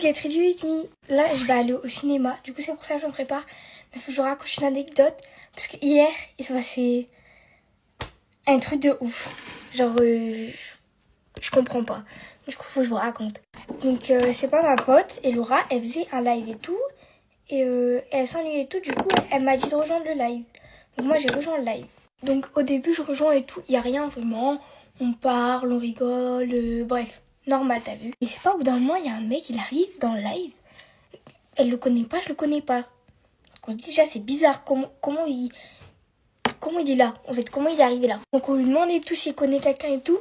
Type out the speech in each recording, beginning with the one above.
Get Ready With Me. Là, je vais aller au cinéma. Du coup, c'est pour ça que je me prépare. Mais faut que je vous raconte une anecdote. Parce que hier, il s'est passé un truc de ouf. Genre, je comprends pas. Du coup, faut que je vous raconte. Donc, c'est pas ma pote. Et Laura, elle faisait un live et tout. Et elle s'ennuyait et tout. Du coup, elle m'a dit de rejoindre le live. Donc, moi, j'ai rejoint le live. Donc, au début, je rejoins et tout. Il y a rien vraiment. On parle, on rigole. Bref. Normal, t'as vu. Et c'est pas au bout d'un moment, il y a un mec, il arrive dans le live. Elle le connaît pas, je le connais pas. Donc on se dit déjà, c'est bizarre. Comment il est là? En fait, comment il est arrivé là? Donc on lui demande et tout s'il connaît quelqu'un et tout.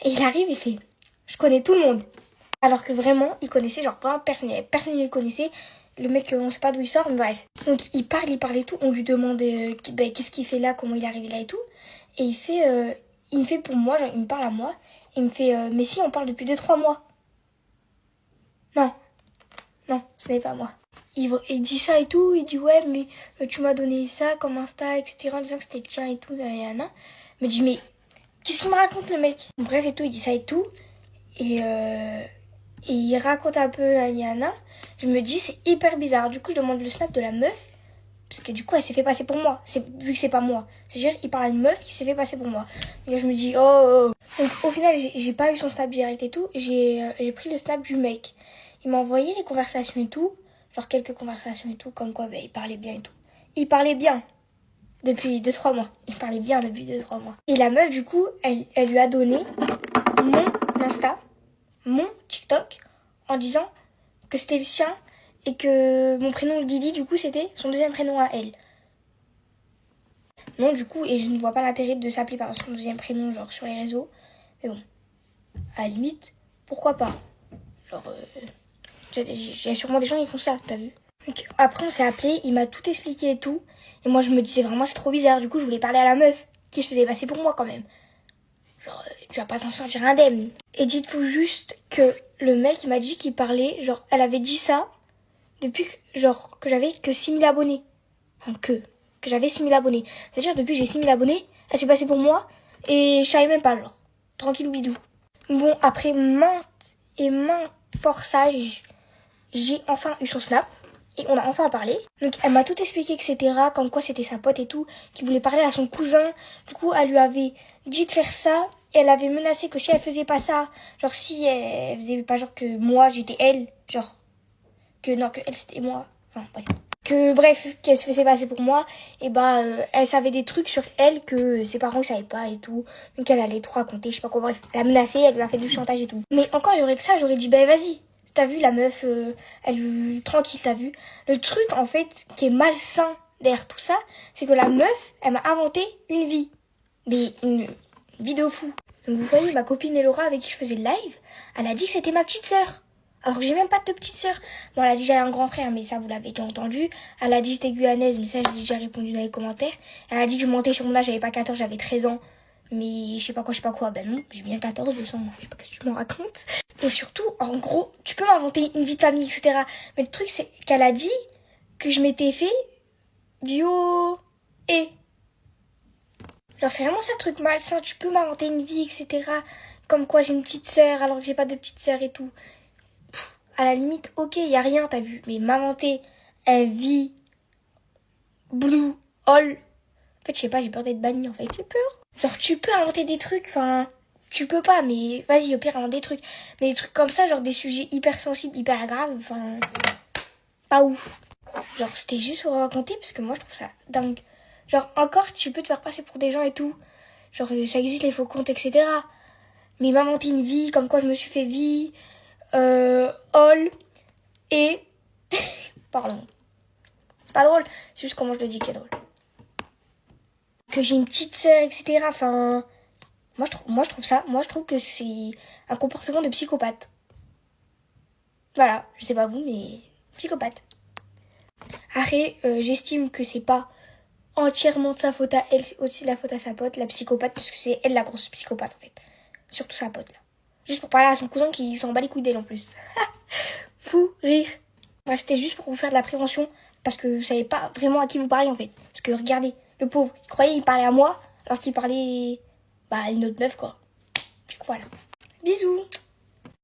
Et il arrive, il fait, je connais tout le monde. Alors que vraiment, il connaissait genre vraiment personne. Personne ne le connaissait. Le mec, on sait pas d'où il sort, mais bref. Donc il parle et tout. On lui demande qu'est-ce qu'il fait là, comment il est arrivé là et tout. Et il me fait pour moi, genre il me parle à moi. Il me fait, mais si, on parle depuis 2-3 mois. Non, ce n'est pas moi. Il dit ça et tout, il dit ouais, mais tu m'as donné ça comme Insta, etc. En disant que c'était le tien et tout, nanana. Il me dit, mais qu'est-ce qu'il me raconte le mec? Bref et tout, il dit ça et tout. Et il raconte un peu nanana. Je me dis, c'est hyper bizarre. Du coup, je demande le snap de la meuf. Parce que du coup, elle s'est fait passer pour moi. Vu que c'est pas moi. C'est-à-dire, il parle à une meuf qui s'est fait passer pour moi. Et là, je me dis, oh. Donc, au final, j'ai pas eu son snap direct et tout. J'ai pris le snap du mec. Il m'a envoyé les conversations et tout. Genre, quelques conversations et tout. Comme quoi, il parlait bien et tout. Il parlait bien. Depuis 2-3 mois. Il parlait bien depuis 2-3 mois. Et la meuf, du coup, elle lui a donné mon Insta, mon TikTok, en disant que c'était le sien. Et que mon prénom Lily, du coup, c'était son deuxième prénom à elle. Non, du coup, et je ne vois pas l'intérêt de s'appeler par son deuxième prénom, genre, sur les réseaux. Mais bon, à la limite, pourquoi pas? Genre, il y a sûrement des gens qui font ça, t'as vu? Donc, après, on s'est appelé, il m'a tout expliqué et tout. Et moi, je me disais vraiment, c'est trop bizarre. Du coup, je voulais parler à la meuf, qui se faisait passer pour moi, quand même. Genre, tu vas pas t'en sortir indemne. Et dites-vous juste que le mec, il m'a dit qu'il parlait, genre, elle avait dit ça depuis genre que j'avais que 6000 abonnés. Enfin, que j'avais 6000 abonnés. C'est-à-dire depuis que j'ai 6000 abonnés, elle s'est passée pour moi et je savais même pas, genre. Tranquille bidou. Bon, après maintes forçages, j'ai enfin eu son snap et on a enfin parlé. Donc elle m'a tout expliqué, etc. Comme quoi c'était sa pote et tout, qui voulait parler à son cousin. Du coup, elle lui avait dit de faire ça. Et elle avait menacé que si elle faisait pas ça, genre si elle faisait pas genre que moi j'étais elle, genre que elle c'était moi, enfin bref. Que bref, qu'elle se faisait passer pour moi, et elle savait des trucs sur elle que ses parents ne savaient pas et tout. Donc elle allait tout raconter, je sais pas quoi, bref. Elle a menacé, elle lui a fait du chantage et tout. Mais encore, il y aurait que ça, j'aurais dit, vas-y. T'as vu la meuf, elle tranquille, t'as vu. Le truc, en fait, qui est malsain derrière tout ça, c'est que la meuf, elle m'a inventé une vie. Mais une vie de fou. Donc vous voyez, ma copine Elora avec qui je faisais le live, elle a dit que c'était ma petite sœur. Alors que j'ai même pas de petite sœur. Bon, elle a dit que j'avais un grand frère, mais ça, vous l'avez déjà entendu. Elle a dit que j'étais guyanaise, mais ça, j'ai déjà répondu dans les commentaires. Elle a dit que je mentais sur mon âge, j'avais pas 14, j'avais 13 ans. Mais je sais pas quoi. Ben non, j'ai bien 14, 200, je sais pas ce que tu m'en racontes. Et surtout, en gros, tu peux m'inventer une vie de famille, etc. Mais le truc, c'est qu'elle a dit que je m'étais fait bio et. Genre, c'est vraiment ça le truc malsain. Tu peux m'inventer une vie, etc. Comme quoi j'ai une petite sœur alors que j'ai pas de petite sœur et tout. À la limite, ok, y a rien, t'as vu. Mais m'inventer un vie blue all. En fait, je sais pas, j'ai peur d'être bannie, en fait. J'ai peur. Genre, tu peux inventer des trucs, enfin. Tu peux pas, mais vas-y, au pire, invente des trucs. Mais des trucs comme ça, genre des sujets hyper sensibles, hyper graves, enfin. Pas ouf. Genre, c'était juste pour raconter, parce que moi, je trouve ça dingue. Genre, encore, tu peux te faire passer pour des gens et tout. Genre, ça existe, les faux comptes, etc. Mais m'inventer une vie, comme quoi je me suis fait vie, all, et... Pardon. C'est pas drôle, c'est juste comment je le dis qui est drôle. Que j'ai une petite sœur, etc. Enfin... Moi je trouve que c'est un comportement de psychopathe. Voilà, je sais pas vous, mais... Psychopathe. Après, j'estime que c'est pas entièrement de sa faute à elle, c'est aussi de la faute à sa pote, la psychopathe, parce que c'est elle la grosse psychopathe, en fait. Surtout sa pote, là. Juste pour parler à son cousin qui s'en bat les couilles d'elle, en plus. Fou rire. Bref, c'était juste pour vous faire de la prévention, parce que vous savez pas vraiment à qui vous parlez, en fait. Parce que regardez, le pauvre, il croyait il parlait à moi, alors qu'il parlait à une autre meuf, quoi. Du coup, voilà. Bisous.